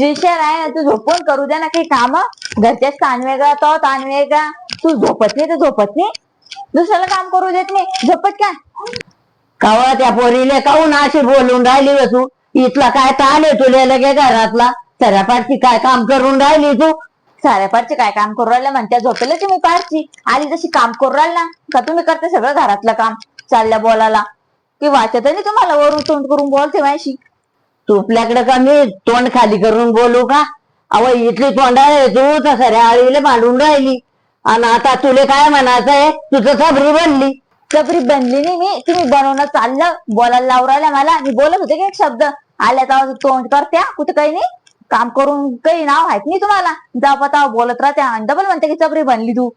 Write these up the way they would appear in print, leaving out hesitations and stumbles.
शिष्य आहे ना, तू झोपून करू दे ना काही काम. घरच्याच ताण वेगळा तो ताण वेगळा. तू झोपत नाही तर झोपत नाही, दुसऱ्याला काम करू देत नाही, झोपत काय? कवा त्या पोरीले काहून अशी बोलून राहिली ग तू? इथला काय ताण आहे तुला लगे घरातला? सऱ्यापारची काय काम करून राहिली तू? साऱ्या पारची काय काम करू राहिल्या म्हणत्या, झोपेल ती मी पारची आली तशी काम करू राहिल ना का? तुम्ही करते सगळं घरातलं काम चालल्या बोलायला की वाचत नाही तुम्हाला? वरून तोंड करून बोलते माझी. तुपल्याकडे का मी तोंड खाली करून बोलू का? अव इथली तोंडा आहे तू तर सऱ्या आळीला मांडून राहिली. आणि आता तुले काय म्हणायचंय? तुझं सबरी बनली. सबरी बनली नाही मी, तुम्ही बनवणं चाललं बोलायला लावून राहिल्या मला. मी बोलत होते की एक शब्द आल्या तर तोंड करत्या कुठं काही नाही, काम करून काही नाव आहेत नाही तुम्हाला. जावा ताव बोलत राहत्या आणि डबल म्हणते की सबरी बनली तू.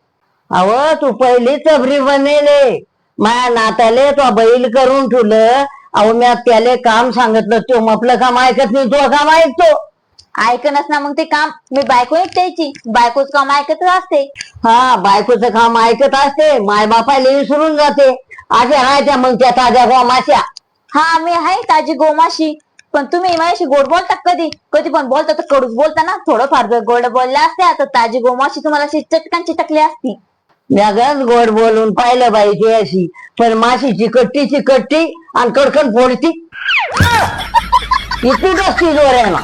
अव तू पहिली सबरी बनेले. माझ्या नात्याले तो बैल करून ठेवलं. अहो मी त्याले काम सांगितलं, तो आपलं काम ऐकत नाही, तो काम ऐकतो. ऐकनच ना मग ते काम. मी बायको एक द्यायची, बायकोच काम ऐकतच असते. हा बायकोचं काम ऐकत असते, माय बापायला विसरून जाते. अशा राहत्या मग त्या ताज्या गोमाश्या. हा मी आहे ताजी गोमाशी, पण तुम्ही माझ्याशी गोड बोलता कधी कधी पण बोलता तर कडूच बोलता ना. थोडंफार जर गोड बोलल्या असत्या तर ताजी गोमाशी तुम्हाला अशी चटकन चिटकली असती. जगच गोड बोलून पाहिलं पाहिजे अशी, पण माशीची कट्टी आणि कडकड फोडती. इतकी कसती जोर आहे ना.